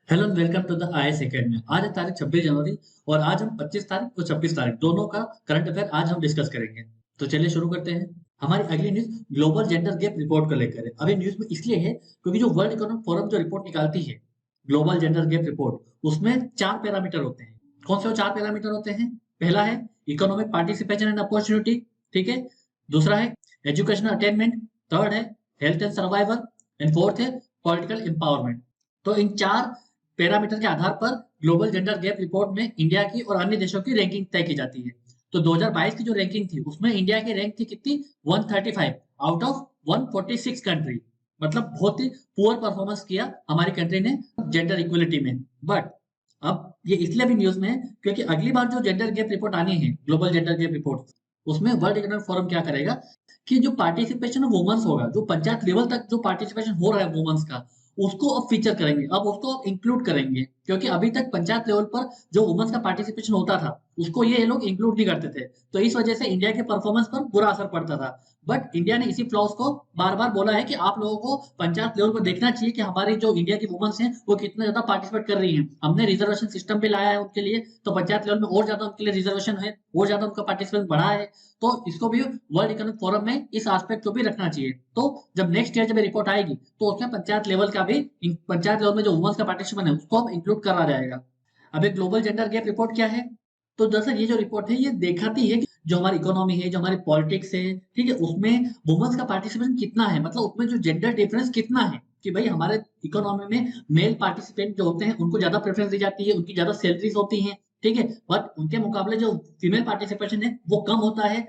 Hello and welcome to the IAS academy. आज है तारीख 26 जनवरी और आज हम 25 तारीख और 26 तारीख दोनों का करंट अफेयर आज हम डिस्कस करेंगे। तो चलिए शुरू करते हैं। हमारी अगली news global gender gap report को लेकर है। अभी न्यूज में इसलिए है क्योंकि जो वर्ल्ड इकोनॉमिक फोरम जो रिपोर्ट निकालती है, ग्लोबल जेंडर गैप रिपोर्ट, उसमें 4 पैरामीटर होते हैं। कौन से वो 4 पैरामीटर होते हैं? पहला है इकोनॉमिक पार्टिसिपेशन एंड अपॉर्चुनिटी, ठीक है। दूसरा है एजुकेशनल अटेनमेंट। थर्ड है health and survival and fourth है पॉलिटिकल एम्पावरमेंट। तो इन 4 पैरामीटर के आधार पर ग्लोबल जेंडर गैप रिपोर्ट में इंडिया की और अन्य देशों की रैंकिंग तय की जाती है। तो 2022 की जो रैंकिंग थी उसमें इंडिया की रैंक थी कितनी? 135 आउट ऑफ 146 कंट्री। मतलब बहुत ही पुअर परफॉर्मेंस किया हमारी कंट्री ने जेंडर इक्वलिटी में। बट अब ये इसलिए भी न्यूज में है क्योंकि अगली बार जो जेंडर गैप रिपोर्ट आनी है, ग्लोबल जेंडर गैप रिपोर्ट, उसमें वर्ल्ड इकोनॉमिक फोरम क्या करेगा कि जो पार्टिसिपेशन ऑफ वुमेन्स होगा, जो पंचायत लेवल तक जो पार्टिसिपेशन हो रहा है वुमेन्स का, उसको अब फीचर करेंगे, अब उसको अब इंक्लूड करेंगे। क्योंकि अभी तक पंचायत लेवल पर जो वुमेन्स का पार्टिसिपेशन होता था उसको ये लोग इंक्लूड नहीं करते थे। तो इस वजह से इंडिया के परफॉर्मेंस पर बुरा असर पड़ता था। बट इंडिया ने इसी फ्लॉज को बार बार बोला है कि आप लोगों को पंचायत लेवल पर देखना चाहिए कि हमारी जो इंडिया की वुमेन्स हैं वो कितना ज्यादा पार्टिसिपेट कर रही हैं। हमने रिजर्वेशन सिस्टम भी लाया है उनके लिए, तो पंचायत लेवल में और ज्यादा उनके लिए रिजर्वेशन है, और ज्यादा उनका पार्टिसिपेशन बढ़ा है। तो इसको भी वर्ल्ड इकोनॉमिक फोरम में इस एस्पेक्ट को भी रखना चाहिए। तो जब नेक्स्ट ईयर जब रिपोर्ट आएगी तो उसमें पंचायत लेवल का भी, पंचायत लेवल में जो वुमेन्स का पार्टिसिपेशन है उसको अब इंक्लूड करा जाएगा। अब एक ग्लोबल जेंडर गैप रिपोर्ट क्या है? तो दरअसल ये जो रिपोर्ट है ये दिखाती है कि जो हमारी इकोनॉमी है, जो हमारी पॉलिटिक्स है, ठीक है, उसमें वुमेन्स का पार्टिसिपेशन कितना है, मतलब उसमें जो जेंडर डिफरेंस कितना है। कि भाई हमारे इकोनॉमी में मेल पार्टिसिपेंट जो होते हैं उनको ज्यादा प्रेफरेंस दी जाती है, उनकी ज्यादा सैलरीज होती हैं, ठीक है। बट उनके मुकाबले जो फीमेल पार्टिसिपेशन है वो कम होता है,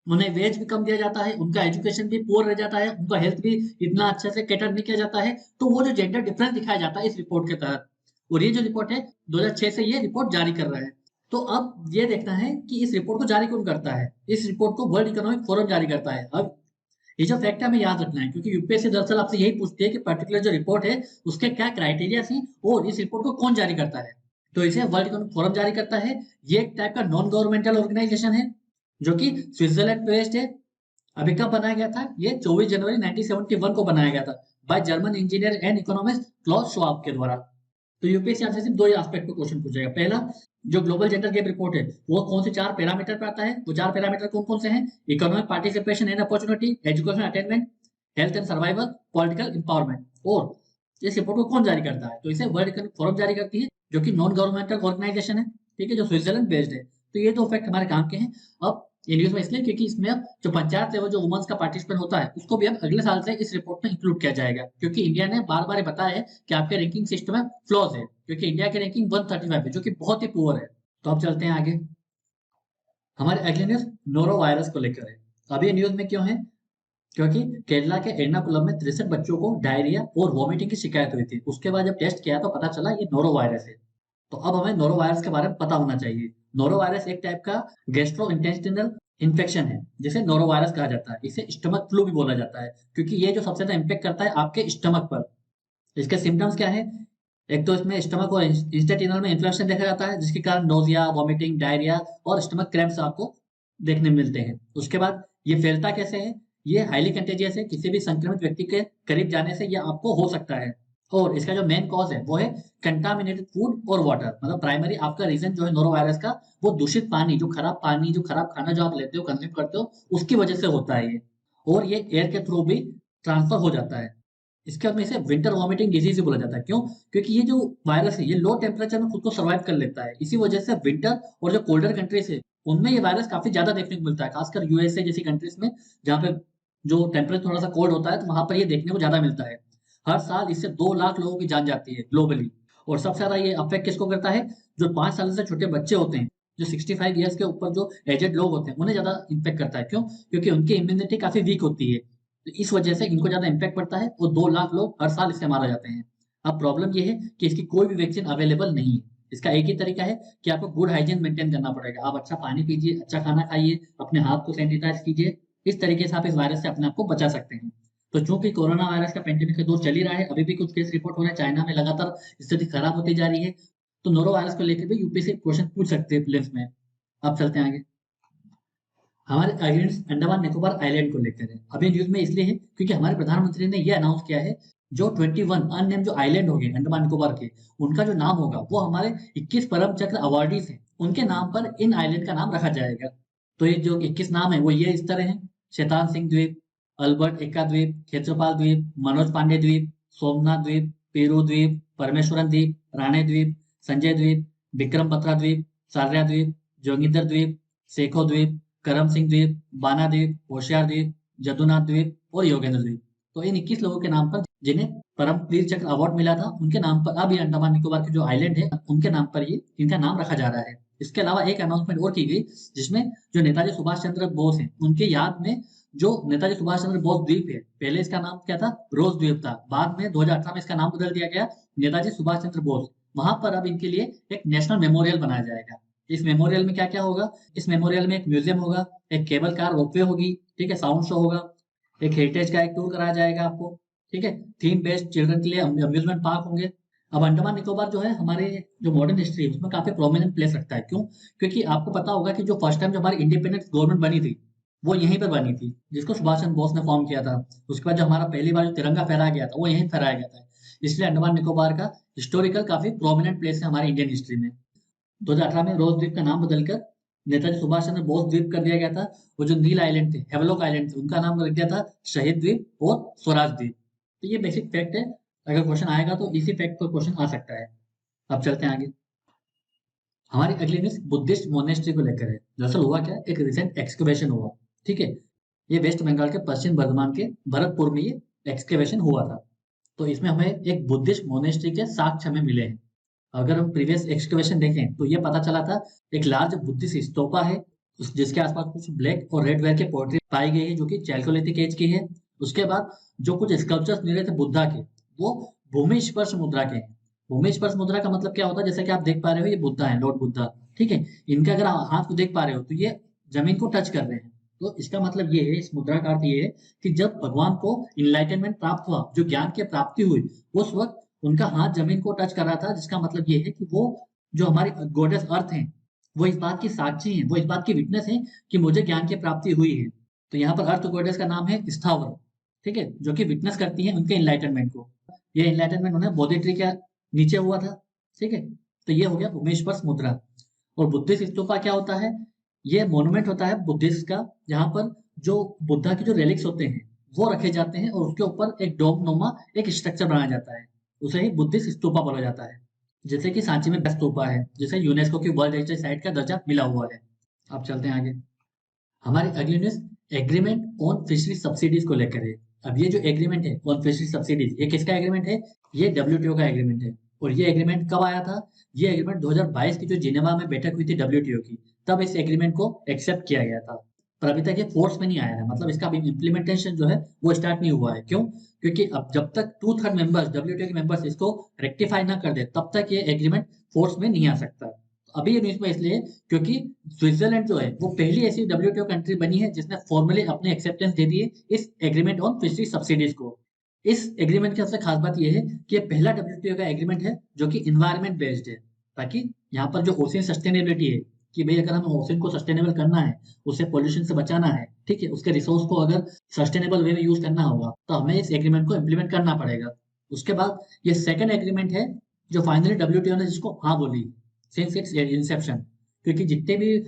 उन्हें वेज भी कम दिया जाता है, उनका एजुकेशन भी पुअर रह जाता है, उनका हेल्थ भी इतना अच्छे से कैटर नहीं किया जाता है। तो वो जो जेंडर डिफरेंस दिखाया जाता है इस रिपोर्ट के तहत, और ये जो रिपोर्ट है 2006 से ये रिपोर्ट जारी कर रहा है। तो अब ये देखना है कि इस रिपोर्ट को जारी कौन करता है। इस रिपोर्ट को वर्ल्ड इकोनॉमिक फोरम जारी करता है। अब ये जो फैक्ट है हमें याद रखना है क्योंकि यूपीएससी दरअसल आपसे यही पूछती है कि पर्टिकुलर जो रिपोर्ट है उसके क्या क्राइटेरिया है और इस रिपोर्ट को कौन जारी करता है। तो इसे वर्ल्ड इकोनॉमिक फोरम जारी करता है। ये एक टाइप का नॉन गवर्नमेंटल ऑर्गेनाइजेशन है जो कि स्विट्जरलैंड बेस्ड है। अभी कब बनाया गया था? ये 24 जनवरी 1971 को बनाया गया था by German engineer and economist Klaus Schwab के द्वारा। तो यूपीएससी आपसे सिर्फ दो ही एस्पेक्ट पे क्वेश्चन पूछेगा। पहला, जो ग्लोबल जेंडर गैप रिपोर्ट है वो कौन से 4 पैरामीटर पे आता है? वो 4 पैरामीटर कौन कौन से हैं? Economic participation and opportunity, education attainment, health and survival, political empowerment. और इस रिपोर्ट को कौन जारी करता है? तो इसे वर्ल्ड इकोनॉमिक फोरम जारी करती है जो कि नॉन गवर्नमेंटल ऑर्गेनाइजेशन है, ठीक है, जो स्विट्जरलैंड बेस्ड है। तो ये दो फैक्ट हमारे काम के हैं। अब ये न्यूज में इसलिए क्योंकि इसमें अब जो पंचायत लेवल जो वुमेन्स का पार्टिसिपेंट होता है उसको भी अब अगले साल से इस रिपोर्ट में इंक्लूड किया जाएगा, क्योंकि इंडिया ने बार बार बताया है कि आपके रैंकिंग सिस्टम में फ्लॉज है, क्योंकि इंडिया की रैंकिंग 135 है जो कि बहुत ही पुअर है। तो अब चलते हैं आगे। हमारे अगले न्यूज नोरो वायरस को लेकर है। अब ये न्यूज में क्यों है? क्योंकि केरला के एर्नाकुलम में 63 बच्चों को डायरिया और वॉमिटिंग की शिकायत हुई थी। उसके बाद जब टेस्ट किया तो पता चला ये नोरो वायरस है। तो अब हमें नोरो वायरस के बारे में पता होना चाहिए। नोरो वायरस एक टाइप का गैस्ट्रो इंटेस्टिनल इन्फेक्शन है जिसे नोरो वायरस कहा जाता है। इसे स्टमक फ्लू भी बोला जाता है क्योंकि ये जो सबसे ज्यादा इम्पेक्ट करता है आपके स्टमक पर। इसके सिम्टम्स क्या है? एक तो इसमें स्टमक और इंस्टेटिनल में इन्फ्लेमेशन देखा जाता है जिसके कारण नोजिया, वॉमिटिंग, डायरिया और स्टमक क्रैम्प्स आपको देखने में मिलते हैं। उसके बाद ये फैलता कैसे है? ये हाईली कंटेजियस है, किसी भी संक्रमित व्यक्ति के करीब जाने से ये आपको हो सकता है। और इसका जो मेन कॉज है वो है कंटामिनेटेड फूड और वाटर। मतलब प्राइमरी आपका रीजन जो है नोरो वायरस का, वो दूषित पानी, जो खराब खाना जो आप लेते हो, कंज्यूम करते हो, उसकी वजह से होता है ये। और ये एयर के थ्रू भी ट्रांसफर हो जाता है। इसके बाद में इसे विंटर वॉमिटिंग डिजीज भी बोला जाता है। क्यों? क्योंकि ये जो वायरस है ये लो टेम्परेचर में खुद को सर्वाइव कर लेता है। इसी वजह से विंटर और जो कोल्डर कंट्रीज है उनमें ये वायरस काफी ज्यादा देखने को मिलता है, खासकर यूएसए जैसी कंट्रीज में जहाँ पे जो टेम्परेचर थोड़ा सा कोल्ड होता है तो वहां पर ये देखने को ज्यादा मिलता है। हर साल इससे 2 लाख लोगों की जान जाती है ग्लोबली। और सबसे ज्यादा ये अफेक्ट किसको करता है? जो 5 साल से छोटे बच्चे होते हैं, जो 65 ईयर्स के ऊपर जो एजेड लोग होते हैं उन्हें ज्यादा इम्पेक्ट करता है। क्यों? क्योंकि उनकी इम्यूनिटी काफी वीक होती है। तो इस वजह से इनको ज्यादा इम्पैक्ट पड़ता है और 2 लाख लोग हर साल इससे मारा जाते हैं। अब प्रॉब्लम ये है कि इसकी कोई भी वैक्सीन अवेलेबल नहीं है। इसका एक ही तरीका है कि आपको गुड हाइजीन मेंटेन करना पड़ेगा। आप अच्छा पानी पीजिए, अच्छा खाना खाइए, अपने हाथ को सैनिटाइज कीजिए। इस तरीके से आप इस वायरस से अपने आप को बचा सकते हैं। तो चूंकि कोरोना वायरस का पेंडेमिक का दौर चल ही रहा है, अभी भी कुछ केस रिपोर्ट हो रहे हैं, चाइना में लगातार स्थिति खराब होती जा रही है। तो नोरो वायरस को लेकर भी यूपीएससी क्वेश्चन पूछ सकते हैं प्रीलिम्स में। अब चलते हैं आगे। हमारे अगेंस्ट अंडमान निकोबार आइलैंड को लेकर है। अभी न्यूज में इसलिए है क्योंकि हमारे प्रधानमंत्री ने यह अनाउंस किया है जो 21 अननेम जो आइलैंड हो गए अंडमान निकोबार के, उनका जो नाम होगा वो हमारे 21 परम चक्र अवार्डीज हैं, उनके नाम पर इन आइलैंड का नाम रखा जाएगा। तो ये जो 21 नाम है वो ये इस तरह हैं: शैतान सिंह द्वीप, अल्बर्ट एक्का द्वीप, क्षेत्रपाल द्वीप, मनोज पांडे द्वीप, सोमनाथ द्वीप, पेरू द्वीप, परमेश्वरन द्वीप, राणे द्वीप, संजय द्वीप, विक्रम बत्रा द्वीप, सार्या द्वीप, जोगिंदर द्वीप, सेखो द्वीप, करम सिंह द्वीप, बाना द्वीप, होशियार द्वीप, जदुनाथ द्वीप और योगेंद्र द्वीप। तो इन 21 लोगों के नाम पर जिन्हें परम वीर चक्र अवार्ड मिला था, उनके नाम पर अब ये अंडमान निकोबार के जो आइलैंड है उनके नाम पर ये इनका नाम रखा जा रहा है। इसके अलावा एक अनाउंसमेंट और की गई, जिसमें जो नेताजी सुभाष चंद्र बोस हैं उनके याद में जो नेताजी सुभाष चंद्र बोस द्वीप है, पहले इसका नाम क्या था, रोज द्वीप था, बाद में 2018 में इसका नाम बदल दिया गया नेताजी सुभाष चंद्र बोस। वहां पर अब इनके लिए एक नेशनल मेमोरियल बनाया जाएगा। इस मेमोरियल में क्या क्या होगा, इस मेमोरियल में एक म्यूजियम होगा, एक केबल कार रोपवे होगी, ठीक है, साउंड शो होगा, एक हेरिटेज का एक टूर कराया जाएगा आपको, ठीक है, थीम बेस्ड चिल्ड्रन के लिए अम्यूजमेंट पार्क होंगे। अब अंडमान निकोबार जो है हमारे जो मॉडर्न हिस्ट्री है उसमें काफी प्रोमिनेंट प्लेस रखता है। क्यों? क्योंकि आपको पता होगा कि जो फर्स्ट टाइम जो हमारी इंडिपेंडेंस गवर्नमेंट बनी थी वो यहीं पर बनी थी, जिसको सुभाष चंद्र बोस ने फॉर्म किया था। उसके बाद जो हमारा पहली बार जो तिरंगा फहराया गया था वो यहीं फहराया गया था। इसलिए अंडमान निकोबार का हिस्टोरिकल काफी प्रोमिनेंट प्लेस है हमारी इंडियन हिस्ट्री में। 2018 में रोज द्वीप का नाम बदलकर नेताजी सुभाष चंद्र बोस द्वीप कर दिया गया था। वो जो नील आइलैंड थे, हेवलॉक आइलैंड थे, उनका नाम रख दिया था शहीद द्वीप और स्वराज द्वीप। तो ये बेसिक फैक्ट है, अगर क्वेश्चन आएगा तो इसी फैक्ट पर क्वेश्चन आ सकता है। अब चलते हैं आगे। हमारी अगली न्यूज बुद्धिस्ट मोनेस्ट्री को लेकर है। दरअसल हुआ क्या, एक रिसेंट एक्सकवेशन हुआ, ठीक है, ये वेस्ट बंगाल के पश्चिम बर्धमान के भरतपुर में ये एक्सकवेशन हुआ था। तो इसमें हमें एक बुद्धिस्ट मोनेस्ट्री के साक्ष्य हमें मिले हैं। अगर हम प्रीवियस एक्सकवेशन देखें तो ये पता चला था एक लार्ज बुद्धिस्ट स्तूपा है, जिसके आसपास कुछ ब्लैक और रेड वेयर के पोर्ट्री पाई गई है जो कि चैल्कोलिथिक एज की है। उसके बाद जो कुछ स्कल्पचर्स मिले थे बुद्धा के, वो भूमि स्पर्श मुद्रा के हैं। भूमि स्पर्श मुद्रा का मतलब क्या होता है, जैसे कि आप देख पा रहे हो ये बुद्धा है, लॉर्ड बुद्धा, ठीक है, इनका अगर आप हाथ को देख पा रहे हो तो ये जमीन को टच कर रहे हैं। तो इसका मतलब ये है, इस मुद्रा का अर्थ ये है कि जब भगवान को इनलाइटनमेंट प्राप्त हुआ, जो ज्ञान की प्राप्ति हुई, उस वक्त उनका हाथ जमीन को टच कर रहा था, जिसका मतलब ये है कि वो जो हमारी गॉडेस अर्थ है वो इस बात की साक्षी है, वो इस बात की विटनेस है कि मुझे ज्ञान की प्राप्ति हुई है। तो यहाँ पर अर्थ गॉडेस का नाम है स्थावर, ठीक है, जो कि विटनेस करती है उनके इनलाइटनमेंट को। ये इनलाइटनमेंट उन्हें बोधि ट्री के नीचे हुआ था, ठीक है। तो ये हो गया भूमेश्वर मुद्रा। और बुद्धिस्ट स्तूपा क्या होता है, ये मोनुमेंट होता है बुद्धिस्ट का, जहां पर जो बुद्धा के जो रेलिक्स होते हैं वो रखे जाते हैं और उसके ऊपर एक डोम नुमा एक स्ट्रक्चर बनाया जाता है, उसे ही बुद्धिस्ट स्तूपा बोला जाता है। जैसे कि सांची में स्तूपा है, जिसे यूनेस्को की वर्ल्ड हेरिटेज साइट का दर्जा मिला हुआ है। अब चलते हैं आगे। हमारी अगली news agreement on fishery subsidies को लेकर है। अब ये जो एग्रीमेंट है ऑन फिशरी सब्सिडीज, ये किसका एग्रीमेंट है, ये डब्ल्यूटीओ का एग्रीमेंट है। और ये एग्रीमेंट कब आया था, ये एग्रीमेंट 2022 की जो जिनेवा में बैठक हुई थी डब्ल्यूटीओ की, तब इस एग्रीमेंट को एक्सेप्ट किया गया था। पर अभी तक ये फोर्स में नहीं आया है, मतलब इसका इम्प्लीमेंटेशन जो है वो स्टार्ट नहीं हुआ है। क्यों? क्योंकि अब जब तक 2/3 मेंबर्स डब्ल्यूटीओ के मेंबर्स इसको रेक्टिफाई ना कर दे तब तक ये एग्रीमेंट फोर्स में नहीं आ सकता। अभी ये न्यूज में इसलिए क्योंकि स्विट्जरलैंड जो है वो पहली ऐसी डब्ल्यूटीओ कंट्री बनी है जिसने फॉर्मली अपने एक्सेप्टेंस दे दिए इस एग्रीमेंट ऑन फिशरी सब्सिडीज को। इस एग्रीमेंट की सबसे खास बात यह है कि ये पहला डब्ल्यूटीओ का एग्रीमेंट है जो कि इन्वायरमेंट बेस्ड है, ताकि यहाँ पर जो ओशियन सस्टेनेबिलिटी है कि भाई अगर हमें ओशियन को सस्टेनेबल करना है, उसे पोल्यूशन से बचाना है, ठीक है, उसके रिसोर्स को अगर सस्टेनेबल वे में यूज करना होगा तो हमें इस एग्रीमेंट को इम्प्लीमेंट करना पड़ेगा। उसके बाद ये सेकंड एग्रीमेंट है जो फाइनली डब्ल्यूटीओ ने जिसको हाँ बोली सिंस इट्स इंसेप्शन। क्योंकि जितने भी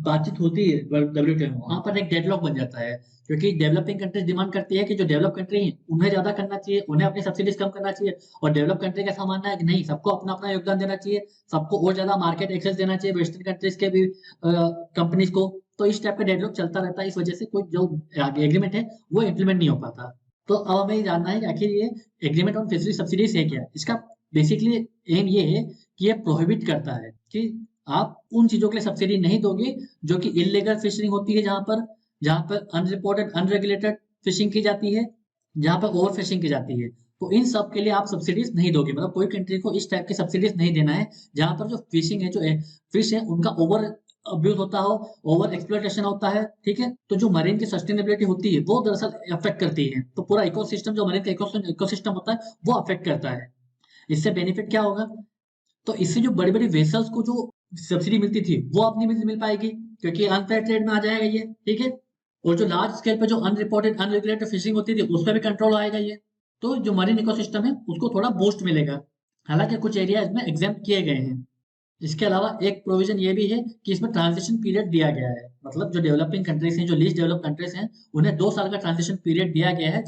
बातचीत होती है डब्ल्यूटीओ में, वहां पर एक डेडलॉक बन जाता है, क्योंकि डेवलपिंग कंट्रीज डिमांड करती है कि जो डेवलप कंट्री है उन्हें ज्यादा करना चाहिए, उन्हें अपनी सब्सिडीज कम करना चाहिए, और डेवलप कंट्री का ऐसा मानना है कि नहीं, सबको अपना अपना योगदान देना चाहिए, सबको और ज्यादा मार्केट एक्सेस देना चाहिए वेस्टर्न कंट्रीज के भी कंपनीज को। तो इस टाइप का डेडलॉक चलता रहता है, इस वजह से कोई जो एग्रीमेंट है वो इम्प्लीमेंट नहीं हो पाता। तो अब हमें ये जानना है कि आखिर ये एग्रीमेंट ऑन फिशरी सब्सिडीज है क्या। इसका बेसिकली एम ये है कि ये प्रोहिबिट करता है कि आप उन चीजों के लिए सब्सिडी नहीं दोगे जो कि इलीगल फिशिंग होती है, जहां पर अनरिपोर्टेड अनरेगुलेटेड फिशिंग की जाती है, जहां पर ओवर फिशिंग की जाती है। तो इन सब के लिए आप सब्सिडीज नहीं दोगे, मतलब कोई कंट्री को इस टाइप की सब्सिडीज नहीं देना है जहां पर जो फिशिंग है, जो फिश है, उनका ओवर अब्यूज होता हो, ओवर एक्सप्लॉयटेशन होता है, ठीक है। तो जो मरीन की सस्टेनेबिलिटी होती है वो दरअसल अफेक्ट करती है, तो पूरा इकोसिस्टम जो मरीन का इकोसिस्टम होता है वो अफेक्ट करता है। इससे बेनिफिट क्या होगा, तो इससे जो बड़ी बड़ी वेसल्स को जो सब्सिडी मिलती थी वो अब नहीं मिल पाएगी, क्योंकि अनफेयर ट्रेड में आ जाएगा ये, ठीक है। और जो लार्ज स्केल पे जो अनरिपोर्टेड अनरेगुलेटेड फिशिंग होती थी उस पर भी कंट्रोल आएगा ये। तो जो मरीन इकोसिस्टम है उसको थोड़ा बूस्ट मिलेगा। हालांकि कुछ एरिया इसमें एग्जाम्प्ट किए गए हैं। इसके अलावा एक प्रोविजन ये भी है कि इसमें ट्रांजिशन पीरियड दिया गया है, मतलब जो डेवलपिंग कंट्रीज हैं, जो लीस्ट डेवलप कंट्रीज हैं, उन्हें 2 साल का ट्रांजिशन पीरियड दिया गया है,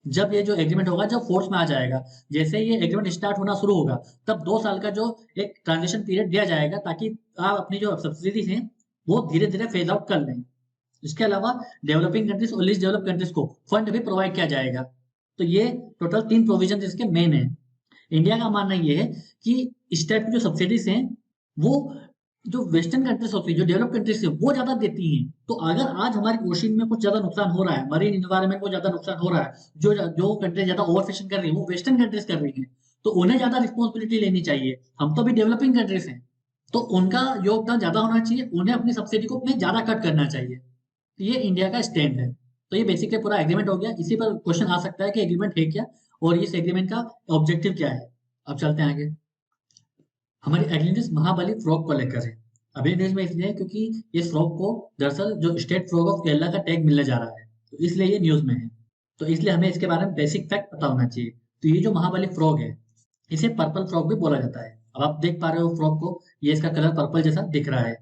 जब ये जो एग्रीमेंट होगा जब फोर्स में आ जाएगा। जैसे ही ये एग्रीमेंट स्टार्ट होना शुरू होगा तब 2 साल का जो एक ट्रांजिशन पीरियड दिया जाएगा, ताकि आप अपनी जो सब्सिडीज हैं वो धीरे धीरे फेज आउट कर लें। इसके अलावा डेवलपिंग कंट्रीज और लीस्ट डेवलप कंट्रीज को फंड भी प्रोवाइड किया जाएगा। तो ये टोटल 3 प्रोविजन इसके मेन है। इंडिया का मानना ये है कि इस टाइप की जो सब्सिडीज हैं वो जो वेस्टर्न कंट्रीज होती है, जो डेवलप कंट्रीज है, वो ज्यादा देती हैं। तो अगर आज हमारी ओशन में कुछ ज्यादा नुकसान हो रहा है, मरीन इन्वायरमेंट को ज्यादा नुकसान हो रहा है, जो जो कंट्रीज ज्यादा ओवरफिशिंग कर रही है वो वेस्टर्न कंट्रीज कर रही है, तो उन्हें ज्यादा रिस्पॉन्सिबिलिटी लेनी चाहिए। हम तो भी डेवलपिंग कंट्रीज हैं, तो उनका योगदान ज्यादा होना चाहिए, उन्हें अपनी सब्सिडी को अपने ज्यादा कट करना चाहिए। तो ये इंडिया का स्टैंड है। तो ये बेसिकली पूरा एग्रीमेंट हो गया। इसी पर क्वेश्चन आ सकता है कि एग्रीमेंट है क्या और इस एग्रीमेंट का ऑब्जेक्टिव क्या है। अब चलते हैं आगे। हमारी अगली न्यूज महाबली फ्रॉग को लेकर है। अभी न्यूज में इसलिए है क्योंकि इस फ्रॉग को दरअसल जो स्टेट फ्रॉग ऑफ केरला का टैग मिलने जा रहा है, तो इसलिए ये न्यूज में है। तो इसलिए हमें इसके बारे में बेसिक फैक्ट पता होना चाहिए। तो ये जो महाबली फ्रॉग है, इसे पर्पल फ्रॉग भी बोला जाता है। अब आप देख पा रहे हो फ्रॉग को, ये इसका कलर पर्पल जैसा दिख रहा है।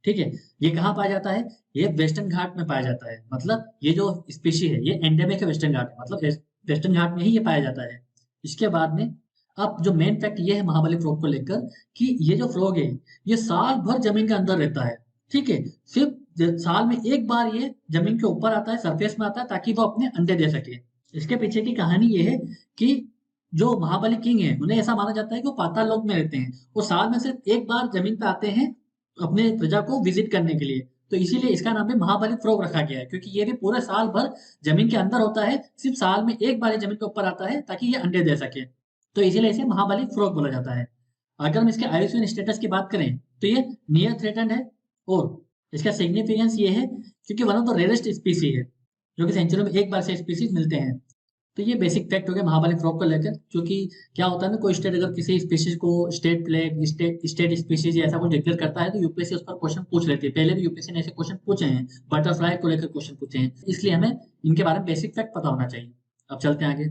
ठीक है। ये कहाँ पाया जाता है? ये वेस्टर्न घाट में पाया जाता है। मतलब ये जो स्पीशी है ये एंडेमिक है वेस्टर्न घाट में, मतलब वेस्टर्न घाट में ही ये पाया जाता है। इसके बाद में अब जो मेन फैक्ट ये है महाबली फ्रॉग को लेकर कि ये जो फ्रॉग है ये साल भर जमीन के अंदर रहता है। ठीक है। सिर्फ साल में एक बार ये जमीन के ऊपर आता है, सरफेस में आता है, ताकि वो अपने अंडे दे सके। इसके पीछे की कहानी ये है कि जो महाबली किंग है उन्हें ऐसा माना जाता है कि वो पाताल लोक में रहते हैं। वो साल में सिर्फ एक बार जमीन पे आते हैं अपने प्रजा को विजिट करने के लिए। तो इसीलिए इसका नाम भी महाबली फ्रॉग रखा गया है, क्योंकि ये भी पूरे साल भर जमीन के अंदर होता है, सिर्फ साल में एक बार ये जमीन के ऊपर आता है ताकि ये अंडे दे सके। तो इसीलिए इसे महाबली फ्रॉग बोला जाता है। अगर हम इसके आयुष्मान स्टेटस की बात करें तो ये नियर थ्रेटन्ड है। और इसका सिग्निफिकेंस ये है क्योंकि वन ऑफ द रेयरेस्ट स्पीसी है, जो कि सेंचुरी में एक बार से स्पीसीज मिलते हैं। तो ये बेसिक फैक्ट हो गया महाबली फ्रॉग को लेकर। क्योंकि क्या होता है ना, कोई स्टेट अगर किसी स्पीशीज को स्टेट प्लेग, स्टेट स्पीशीज ऐसा कुछ डिक्लेयर करता है तो यूपीएससी उस पर क्वेश्चन पूछ लेती है। पहले भी यूपीएससी ने ऐसे क्वेश्चन पूछे हैं, बटरफ्लाई को लेकर क्वेश्चन पूछे हैं, इसलिए हमें इनके बारे में बेसिक फैक्ट पता होना चाहिए। अब चलते हैं आगे।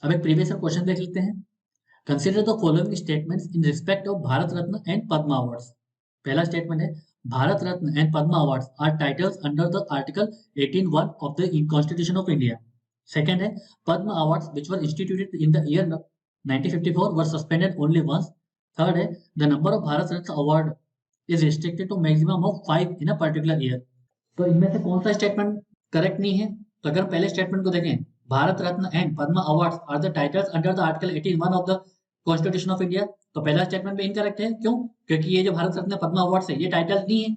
अब एक प्रीवियस क्वेश्चन देख लेते हैं। Consider the following statements in respect of Bharat Ratna and Padma awards. पहला स्टेटमेंट है, Bharat Ratna and Padma awards are titles under the article 18(1) of the constitution of India. Second है, Padma Awards which were instituted in the year 1954 were suspended only once. Third है, the number of Bharat Ratna award is restricted to maximum of 5 in a particular year. तो इनमें से कौन सा statement correct नहीं है? तो अगर पहले स्टेटमेंट को देखें, Bharat Ratna and Padma awards are the titles under the article 18(1) of the constitution of India, तो पहला स्टेटमेंट भी इनकरेक्ट है। क्यों? क्योंकि ये जो भारत रत्न पद्मा अवार्ड्स है ये टाइटल नहीं है,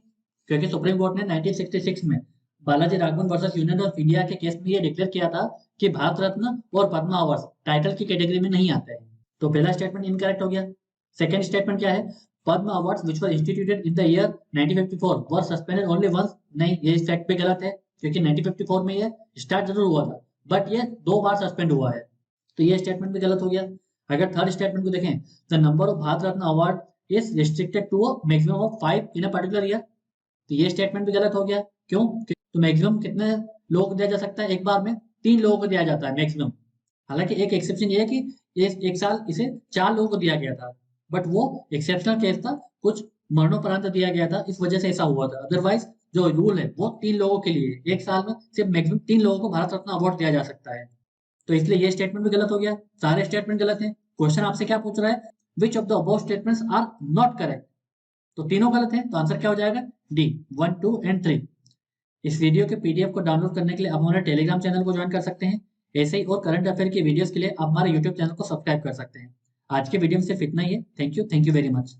क्योंकि सुप्रीम कोर्ट ने 1966 में Balaji Raghavan versus union of India के केस में ये डिक्लेयर किया था कि भारत रत्न और पद्मा अवार्ड्स टाइटल की कैटेगरी में नहीं आते हैं। तो पहला स्टेटमेंट इनकरेक्ट हो गया। सेकंड स्टेटमेंट क्या है? Padma awards which were instituted in the year 1954 were suspended only once. नहीं, ये फैक्ट भी गलत है, क्योंकि 1954 में ये स्टार्ट जरूर हुआ था, बट ये 2 बार सस्पेंड हुआ है। तो ये स्टेटमेंट भी गलत हो गया। अगर थर्ड स्टेटमेंट को देखें, the number of Bharat Ratna award is restricted to a maximum of 5 in a particular year, तो ये स्टेटमेंट भी गलत हो गया। क्यों? तो मैक्सिमम कितने लोगों को दिया जा सकता है? एक बार में 3 लोगों को दिया जाता है मैक्सिमम। हालांकि एक एक्सेप्शन ये है कि एक साल इसे 4 लोगों को दिया गया था, बट वो एक्सेप्शनल केस था, कुछ मरणोपरांत दिया गया था, इस वजह से ऐसा हुआ था। अदरवाइज जो रूल है वो 3 लोगों के लिए, एक साल में सिर्फ मैक्सिमम 3 लोगों को भारत रत्न अवार्ड दिया जा सकता है। तो इसलिए ये स्टेटमेंट भी गलत हो गया। सारे स्टेटमेंट गलत है। क्वेश्चन आपसे क्या पूछ रहा है? Which of the above statements are not correct? तो तीनों गलत है, तो आंसर क्या हो जाएगा? D, 1, 2 and 3। इस वीडियो के पीडीएफ को डाउनलोड करने के लिए आप हमारे टेलीग्राम चैनल को ज्वाइन कर सकते हैं। ऐसे ही और करंट अफेयर की वीडियोस के लिए आप हमारे यूट्यूब चैनल को सब्सक्राइब कर सकते हैं। आज के वीडियो में सिर्फ इतना ही है। Thank you very much.